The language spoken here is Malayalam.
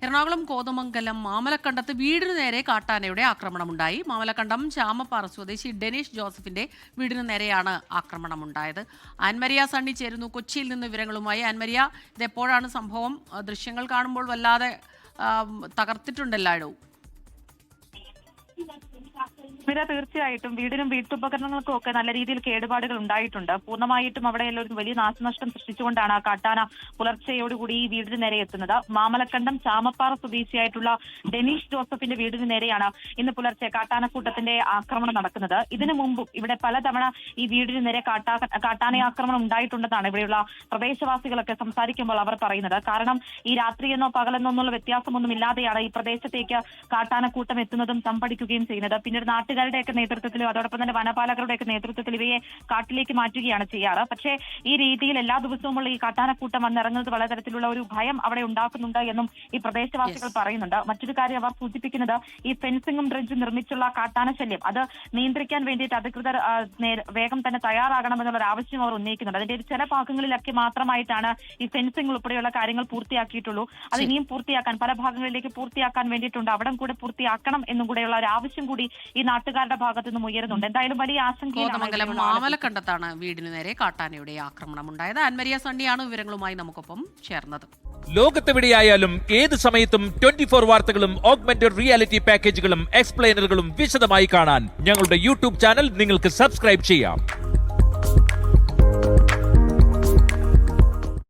എറണാകുളം കോതമംഗലം മാമലക്കണ്ടത്ത് വീടിനു നേരെ കാട്ടാനയുടെ ആക്രമണമുണ്ടായി. മാമലക്കണ്ടം ചാമപ്പാറ സ്വദേശി ഡെനീഷ് ജോസഫിന്റെ വീടിനു നേരെയാണ് ആക്രമണമുണ്ടായത്. ആൻമരിയ സണ്ണി ചേരുന്നു കൊച്ചിയിൽ നിന്ന് വിവരങ്ങളുമായി. ആൻമരിയ, ഇതെപ്പോഴാണ് സംഭവം? ദൃശ്യങ്ങൾ കാണുമ്പോൾ വല്ലാതെ തകർത്തിട്ടുണ്ടല്ലോ. തീർച്ചയായിട്ടും വീടിനും വീട്ടുപകരണങ്ങൾക്കും ഒക്കെ നല്ല രീതിയിൽ കേടുപാടുകൾ ഉണ്ടായിട്ടുണ്ട്. പൂർണ്ണമായിട്ടും അവിടെയെല്ലാം ഒരു വലിയ നാശനഷ്ടം സൃഷ്ടിച്ചുകൊണ്ടാണ് കാട്ടാന പുലർച്ചെയോടുകൂടി ഈ വീടിന് നേരെ എത്തുന്നത്. മാമലക്കണ്ടം ചാമപ്പാറ സ്വദേശിയായിട്ടുള്ള ഡെനീഷ് ജോസഫിന്റെ വീടിന് നേരെയാണ് ഇന്ന് പുലർച്ചെ കാട്ടാനക്കൂട്ടത്തിന്റെ ആക്രമണം നടക്കുന്നത്. ഇതിനു മുമ്പും ഇവിടെ പലതവണ ഈ വീടിന് നേരെ കാട്ടാന ആക്രമണം ഉണ്ടായിട്ടുണ്ടെന്നാണ് ഇവിടെയുള്ള പ്രദേശവാസികളൊക്കെ സംസാരിക്കുമ്പോൾ അവർ പറയുന്നത്. കാരണം ഈ രാത്രിയെന്നോ പകലെന്നോ എന്നുള്ള വ്യത്യാസമൊന്നും ഇല്ലാതെയാണ് ഈ പ്രദേശത്തേക്ക് കാട്ടാനക്കൂട്ടം എത്തുന്നതും തമ്പടിക്കുകയും ചെയ്യുന്നത്. പിന്നീട് നാട്ടുകാരുടെയൊക്കെ നേതൃത്വത്തിലും അതോടൊപ്പം തന്നെ വനപാലകരുടെയൊക്കെ നേതൃത്വത്തിൽ ഇവയെ കാട്ടിലേക്ക് മാറ്റുകയാണ് ചെയ്യാറ്. പക്ഷേ ഈ രീതിയിൽ എല്ലാ ദിവസവുമുള്ള ഈ കാട്ടാനക്കൂട്ടം വന്നിറങ്ങുന്നത് വളരെ തരത്തിലുള്ള ഒരു ഭയം അവിടെ ഉണ്ടാക്കുന്നുണ്ട് എന്നും ഈ പ്രദേശവാസികൾ പറയുന്നുണ്ട്. മറ്റൊരു കാര്യം അവർ സൂചിപ്പിക്കുന്നത് ഈ ഫെൻസിംഗും ഡ്രെഡ്ജും നിർമ്മിച്ചുള്ള കാട്ടാന ശല്യം അത് നിയന്ത്രിക്കാൻ വേണ്ടിയിട്ട് അധികൃതർ വേഗം തന്നെ തയ്യാറാകണമെന്നുള്ള ഒരു ആവശ്യം അവർ ഉന്നയിക്കുന്നുണ്ട്. അതിന്റെ ചില ഭാഗങ്ങളിലൊക്കെ മാത്രമായിട്ടാണ് ഈ ഫെൻസിംഗ് ഉൾപ്പെടെയുള്ള കാര്യങ്ങൾ പൂർത്തിയാക്കിയിട്ടുള്ളൂ. അത് ഇനിയും പൂർത്തിയാക്കാൻ പല ഭാഗങ്ങളിലേക്ക് പൂർത്തിയാക്കാൻ വേണ്ടിയിട്ടുണ്ട്. അവിടെ കൂടെ പൂർത്തിയാക്കണം എന്നും കൂടെയുള്ള ഒരു ആവശ്യം കൂടി ഈ നാട്ടുകാരുടെ ഭാഗത്തു നിന്നും ഉയരുന്നുണ്ട്. എന്തായാലും വലിയ കോതമംഗലം മാമലക്കണ്ടത്താണ് വീടിനു നേരെ കാട്ടാനയുടെ ആക്രമണം ഉണ്ടായത്. ആൻമരിയ സണ്ണിയാണ് വിവരങ്ങളുമായി നമുക്കൊപ്പം ചേർന്നത്. ലോകത്തെവിടെയായാലും ഏത് സമയത്തും 24 വാർത്തകളും ഓഗ്മെന്റഡ് റിയാലിറ്റി പാക്കേജുകളും എക്സ്പ്ലെയിനറുകളും വിശദമായി കാണാൻ ഞങ്ങളുടെ യൂട്യൂബ് ചാനൽ നിങ്ങൾക്ക് സബ്സ്ക്രൈബ് ചെയ്യാം.